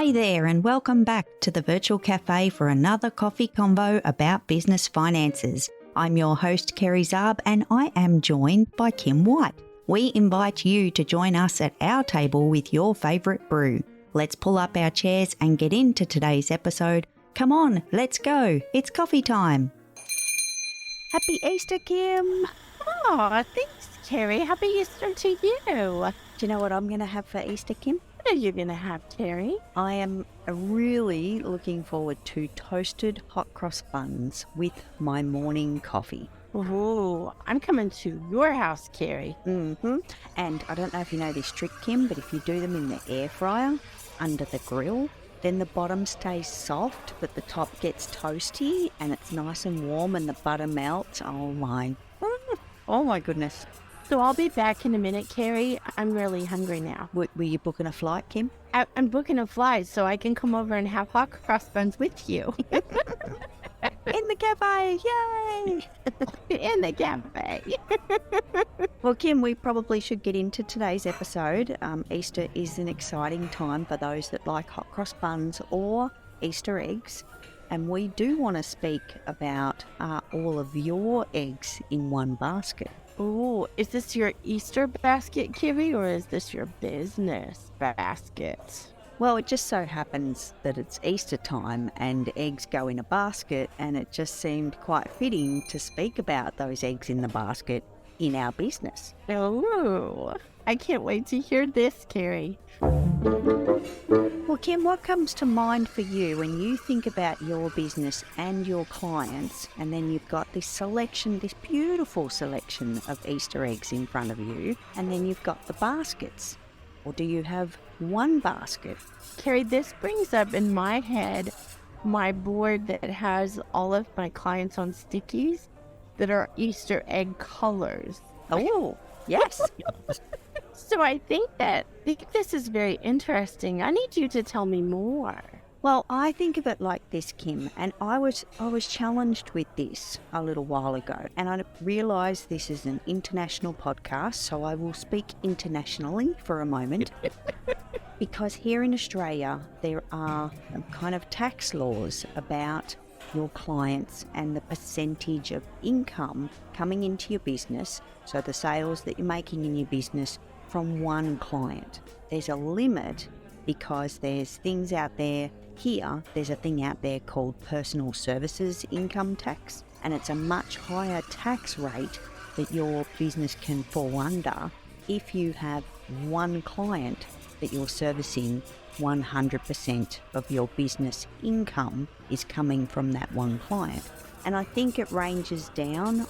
Hey there, and welcome back to the Virtual Cafe for another coffee convo about business finances. I'm your host, Kerry Zarb, and I am joined by Kim White. We invite you to join us at our table with your favourite brew. Let's pull up our chairs and get into today's episode. Come on, let's go. It's coffee time. Happy Easter, Kim. Oh, thanks, Kerry. Happy Easter to you. Do you know what I'm going to have for Easter, Kim? What are you going to have, Kerry? I am really looking forward to toasted hot cross buns with my morning coffee. Ooh, I'm coming to your house, Kerry. Mm-hmm. And I don't know if you know this trick, Kim, but if you do them in the air fryer under the grill, then the bottom stays soft, but the top gets toasty and it's nice and warm and the butter melts. Oh my goodness. So I'll be back in a minute, Kerry. I'm really hungry now. Were you booking a flight, Kim? I'm booking a flight so I can come over and have hot cross buns with you. In the cafe, yay! In the cafe. Well, Kim, we probably should get into today's episode. Easter is an exciting time for those that like hot cross buns or Easter eggs. And we do want to speak about all of your eggs in one basket. Ooh, is this your Easter basket, Kerry, or is this your business basket? Well, it just so happens that it's Easter time and eggs go in a basket, and it just seemed quite fitting to speak about those eggs in the basket in our business. Oh, I can't wait to hear this, Kerry. Well, Kim, what comes to mind for you when you think about your business and your clients, and then you've got this beautiful selection of Easter eggs in front of you, and then you've got the baskets? Or do you have one basket? Kerry, this brings up in my head my board that has all of my clients on stickies that are Easter egg colors. Oh, yes. So I think this is very interesting. I need you to tell me more. Well, I think of it like this, Kim, and I was challenged with this a little while ago, and I realised this is an international podcast, so I will speak internationally for a moment. Because here in Australia, there are kind of tax laws about your clients and the percentage of income coming into your business, so the sales that you're making in your business from one client. There's a limit because there's things out there. Here, there's a thing out there called personal services income tax, and it's a much higher tax rate that your business can fall under if you have one client that you're servicing. 100% of your business income is coming from that one client. And I think it ranges down.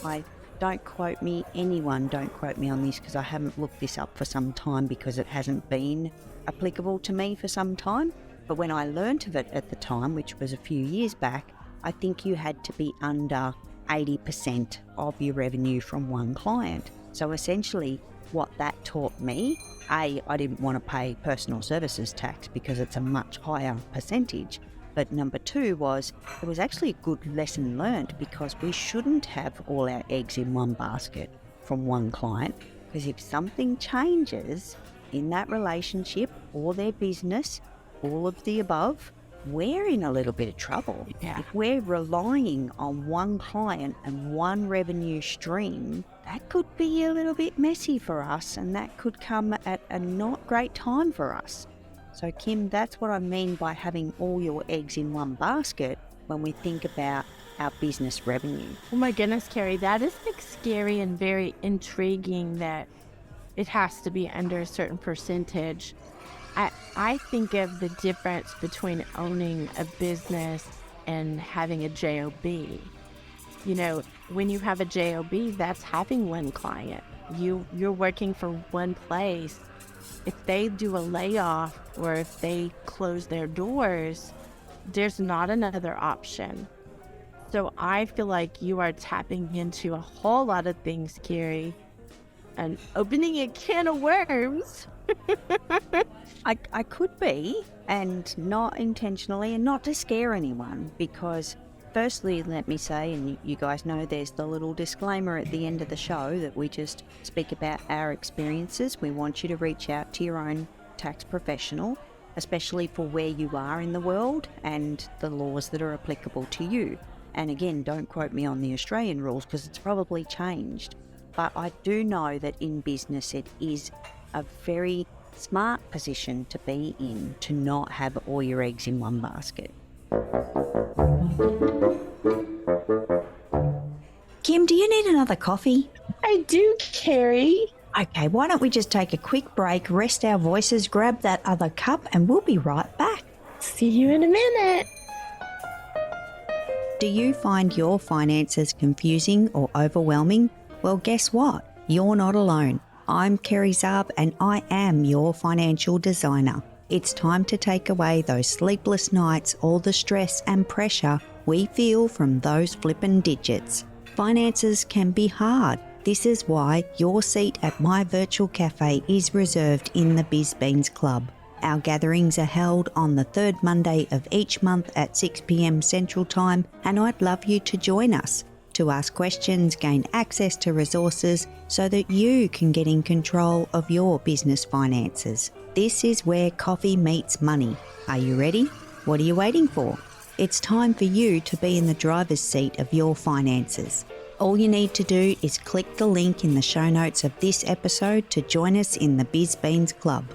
Don't quote me on this because I haven't looked this up for some time because it hasn't been applicable to me for some time. But when I learnt of it at the time, which was a few years back, I think you had to be under 80% of your revenue from one client. So essentially what that taught me, I didn't want to pay personal services tax because it's a much higher percentage. But number two was, it was actually a good lesson learned because we shouldn't have all our eggs in one basket from one client, because if something changes in that relationship or their business, all of the above, we're in a little bit of trouble. Yeah. If we're relying on one client and one revenue stream, that could be a little bit messy for us, and that could come at a not great time for us. So Kim, that's what I mean by having all your eggs in one basket when we think about our business revenue. Oh my goodness, Kerry, that is like scary and very intriguing that it has to be under a certain percentage. I think of the difference between owning a business and having a JOB. You know, when you have a JOB, that's having one client. You're working for one place. If they do a layoff or if they close their doors, there's not another option. So I feel like you are tapping into a whole lot of things, Kerry, and opening a can of worms. I could be, and not intentionally, and not to scare anyone, because firstly, let me say, and you guys know there's the little disclaimer at the end of the show that we just speak about our experiences. We want you to reach out to your own tax professional especially for where you are in the world and the laws that are applicable to you. And again, don't quote me on the Australian rules because it's probably changed. But I do know that in business it is a very smart position to be in, to not have all your eggs in one basket. Kim, do you need another coffee? I do, Kerry. Okay, why don't we just take a quick break, rest our voices, grab that other cup, and we'll be right back. See you in a minute. Do you find your finances confusing or overwhelming? Well, guess what? You're not alone. I'm Kerry Zarb and I am your financial designer. It's time to take away those sleepless nights, all the stress and pressure we feel from those flippin' digits. Finances can be hard. This is why your seat at my virtual cafe is reserved in the Biz Beans Club. Our gatherings are held on the third Monday of each month at 6 p.m. Central Time, and I'd love you to join us to ask questions, gain access to resources so that you can get in control of your business finances. This is where coffee meets money. Are you ready? What are you waiting for? It's time for you to be in the driver's seat of your finances. All you need to do is click the link in the show notes of this episode to join us in the Biz Beans Club.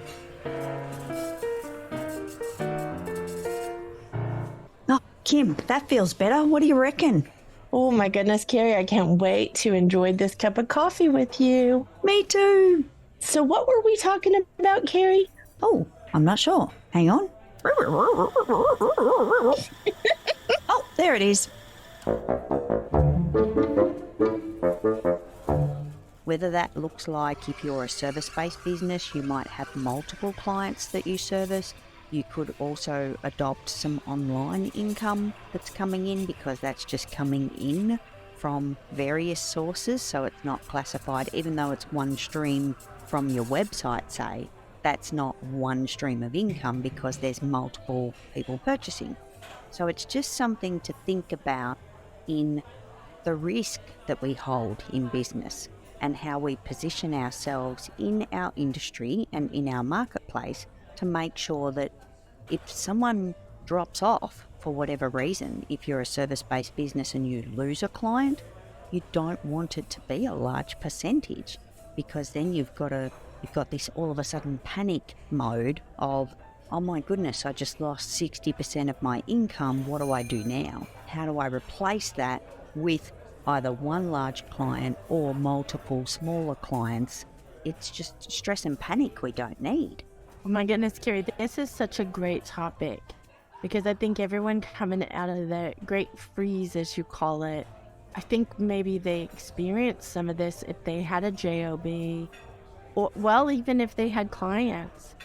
Oh, Kim, that feels better. What do you reckon? Oh my goodness, Kerry, I can't wait to enjoy this cup of coffee with you. Me too. So what were we talking about, Kerry? Oh, I'm not sure. Hang on. Oh, there it is. Whether that looks like if you're a service-based business, you might have multiple clients that you service. You could also adopt some online income that's coming in because that's just coming in from various sources. So it's not classified, even though it's one stream from your website, say, that's not one stream of income because there's multiple people purchasing. So it's just something to think about in the risk that we hold in business and how we position ourselves in our industry and in our marketplace to make sure that if someone drops off for whatever reason, if you're a service-based business and you lose a client, you don't want it to be a large percentage because then you've got this all of a sudden panic mode of, oh my goodness, I just lost 60% of my income. What do I do now? How do I replace that with either one large client or multiple smaller clients? It's just stress and panic we don't need. Oh my goodness, Kerry, this is such a great topic because I think everyone coming out of the great freeze, as you call it, I think maybe they experienced some of this if they had a JOB or, well, even if they had clients.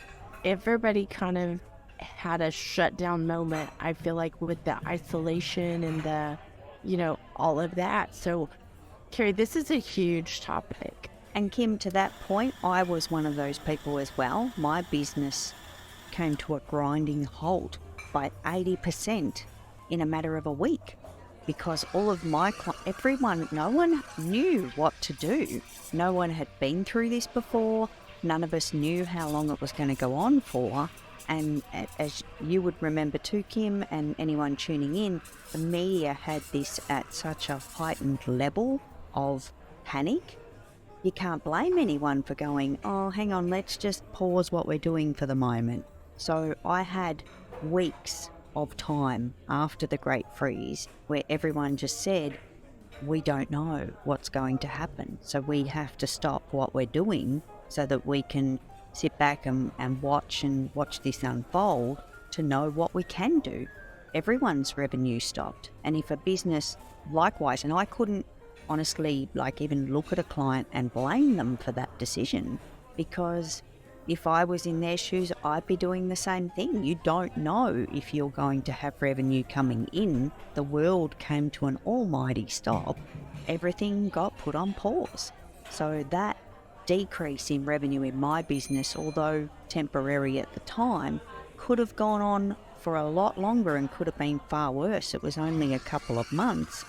Everybody kind of had a shutdown moment, I feel like, with the isolation and the, all of that. So, Kerry, this is a huge topic. And Kim, to that point, I was one of those people as well. My business came to a grinding halt by 80% in a matter of a week because all of my no one knew what to do. No one had been through this before. None of us knew how long it was going to go on for. And as you would remember too, Kim, and anyone tuning in, the media had this at such a heightened level of panic. You can't blame anyone for going, oh, hang on, let's just pause what we're doing for the moment. So I had weeks of time after the Great Freeze where everyone just said, we don't know what's going to happen. So we have to stop what we're doing so that we can sit back and watch this unfold to know what we can do. Everyone's revenue stopped. And if a business likewise, and I couldn't honestly even look at a client and blame them for that decision because if I was in their shoes, I'd be doing the same thing. You don't know if you're going to have revenue coming in. The world came to an almighty stop. Everything got put on pause. So that decrease in revenue in my business, although temporary at the time, could have gone on for a lot longer and could have been far worse. It was only a couple of months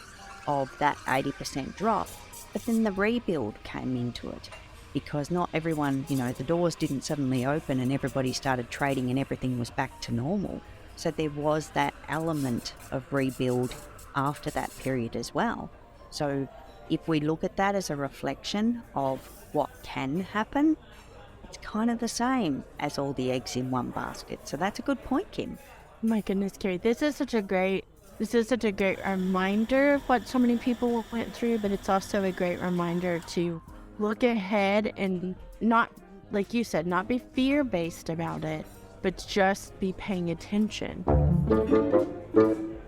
of that 80% drop, but then the rebuild came into it. because not everyone, the doors didn't suddenly open and everybody started trading and everything was back to normal. So there was that element of rebuild after that period as well. So if we look at that as a reflection of what can happen, it's kind of the same as all the eggs in one basket. So that's a good point, Kim. My goodness, Kerry, this is such a great reminder of what so many people went through, but it's also a great reminder to look ahead and not, like you said, not be fear-based about it, but just be paying attention.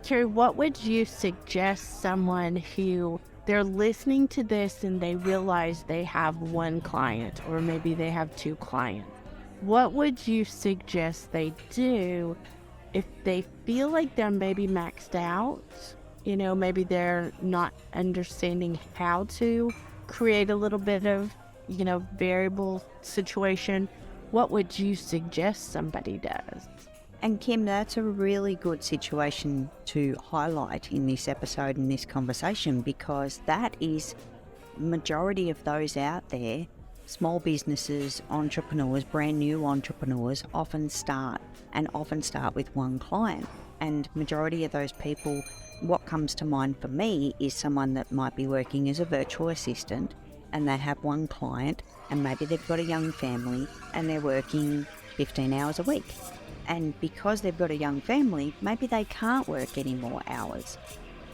Kerry, what would you suggest someone who they're listening to this and they realize they have one client or maybe they have two clients? What would you suggest they do if they feel like they're maybe maxed out? Maybe they're not understanding how to create a little bit of, variable situation. What would you suggest somebody does? And Kim, that's a really good situation to highlight in this episode and this conversation, because that is majority of those out there, small businesses, entrepreneurs, brand new entrepreneurs, often start with one client. And majority of those people, what comes to mind for me is someone that might be working as a virtual assistant and they have one client and maybe they've got a young family and they're working 15 hours a week. And because they've got a young family, maybe they can't work any more hours.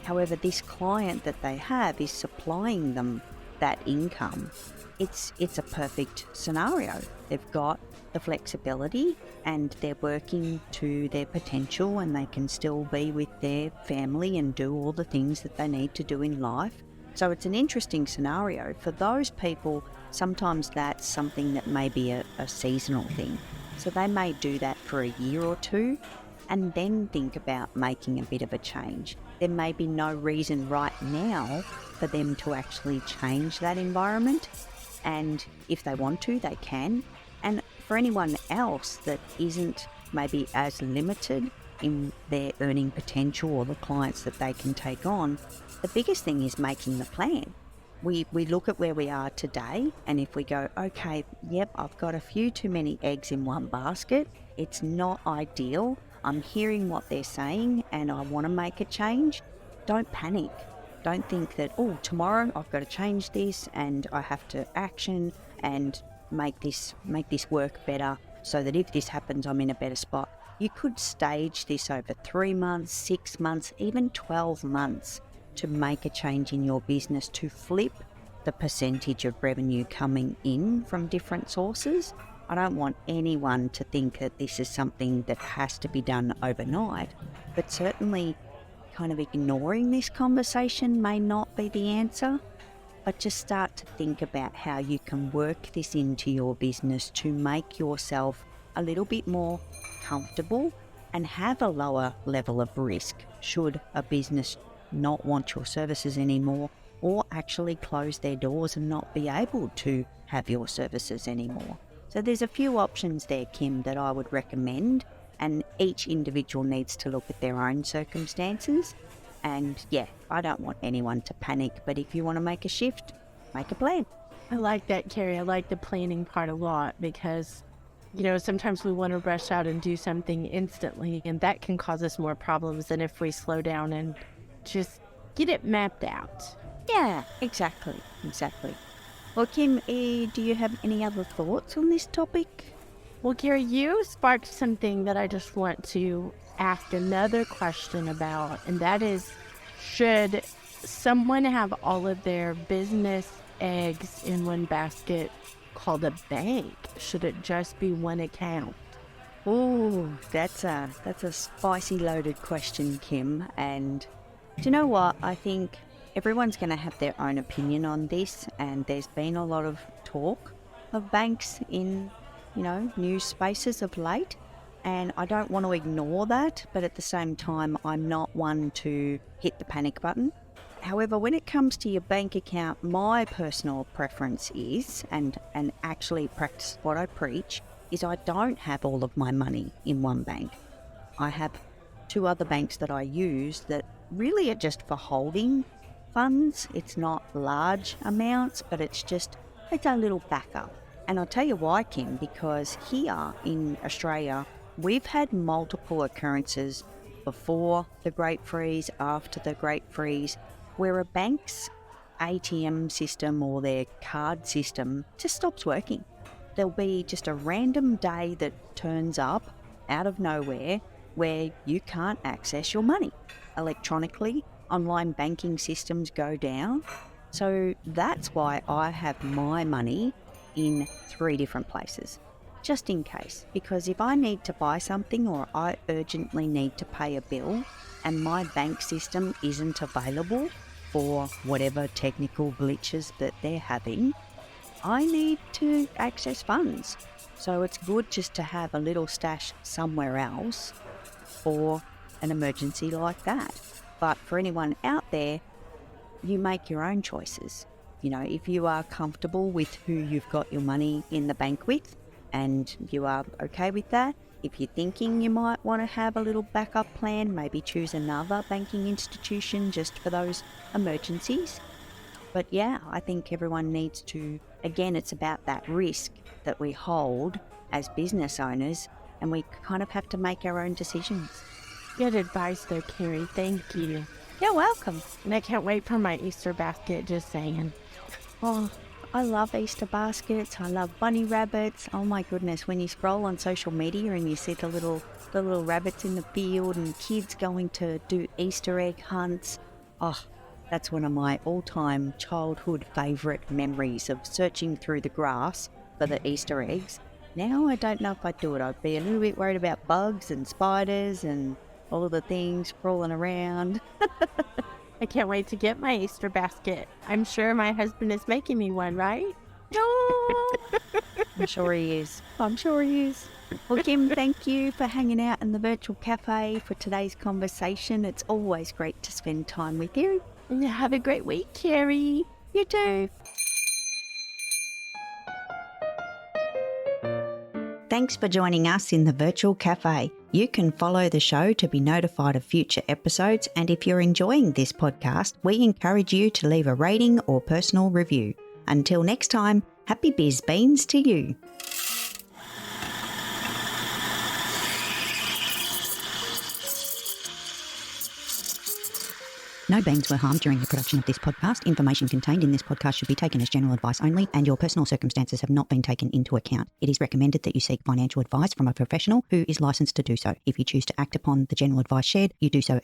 However, this client that they have is supplying them that income. It's a perfect scenario. They've got the flexibility and they're working to their potential and they can still be with their family and do all the things that they need to do in life. So it's an interesting scenario. For those people, sometimes that's something that may be a seasonal thing. So they may do that for a year or two and then think about making a bit of a change. There may be no reason right now for them to actually change that environment. And if they want to, they can. And for anyone else that isn't maybe as limited in their earning potential or the clients that they can take on, the biggest thing is making the plan. We look at where we are today, and if we go, okay, yep, I've got a few too many eggs in one basket, it's not ideal, I'm hearing what they're saying and I want to make a change, don't panic. Don't think that, tomorrow I've got to change this and I have to action and make this work better so that if this happens, I'm in a better spot. You could stage this over 3 months, 6 months, even 12 months to make a change in your business to flip the percentage of revenue coming in from different sources. I don't want anyone to think that this is something that has to be done overnight, but certainly kind of ignoring this conversation may not be the answer, but just start to think about how you can work this into your business to make yourself a little bit more comfortable and have a lower level of risk should a business not want your services anymore or actually close their doors and not be able to have your services anymore. So there's a few options there, Kim, that I would recommend, and each individual needs to look at their own circumstances. And yeah, I don't want anyone to panic, but if you want to make a shift, make a plan. I like that, Kerry. I like the planning part a lot because, sometimes we want to rush out and do something instantly, and that can cause us more problems than if we slow down and just get it mapped out. Yeah, exactly. Well, Kim, do you have any other thoughts on this topic? Well, Kerry, you sparked something that I just want to ask another question about, and that is, should someone have all of their business eggs in one basket called a bank? Should it just be one account? Oh, that's a spicy loaded question, Kim. And do you know what? I think everyone's going to have their own opinion on this, and there's been a lot of talk of banks in news spaces of late, and I don't want to ignore that, but at the same time, I'm not one to hit the panic button. However, when it comes to your bank account, my personal preference is, and actually practice what I preach, is I don't have all of my money in one bank. I have 2 other banks that I use that really are just for holding funds. It's not large amounts, but it's just It's our little backup. And I'll tell you why, Kim, because here in Australia, we've had multiple occurrences before the Great Freeze, after the Great Freeze, where a bank's ATM system or their card system just stops working. There'll be just a random day that turns up out of nowhere where you can't access your money electronically. Online banking systems go down. So that's why I have my money in 3 different places, just in case. Because if I need to buy something or I urgently need to pay a bill and my bank system isn't available for whatever technical glitches that they're having, I need to access funds. So it's good just to have a little stash somewhere else for an emergency like that. But for anyone out there, you make your own choices. You know, if you are comfortable with who you've got your money in the bank with and you are okay with that, if you're thinking you might want to have a little backup plan, maybe choose another banking institution just for those emergencies. But yeah, I think everyone needs to, again, it's about that risk that we hold as business owners, and we kind of have to make our own decisions. Good advice there, Kerry. Thank you. You're welcome. And I can't wait for my Easter basket, just saying. Oh, I love Easter baskets. I love bunny rabbits. Oh my goodness, when you scroll on social media and you see the little rabbits in the field and kids going to do Easter egg hunts. Oh, that's one of my all-time childhood favourite memories of searching through the grass for the Easter eggs. Now I don't know if I'd do it. I'd be a little bit worried about bugs and spiders and all of the things crawling around. I can't wait to get my Easter basket. I'm sure my husband is making me one, right? No. I'm sure he is. Well, Kim, thank you for hanging out in the virtual cafe for today's conversation. It's always great to spend time with you. And have a great week, Kerry. You too. Thanks for joining us in the virtual cafe. You can follow the show to be notified of future episodes, and if you're enjoying this podcast, we encourage you to leave a rating or personal review. Until next time, happy biz beans to you. No beans were harmed during the production of this podcast. Information contained in this podcast should be taken as general advice only, and your personal circumstances have not been taken into account. It is recommended that you seek financial advice from a professional who is licensed to do so. If you choose to act upon the general advice shared, you do so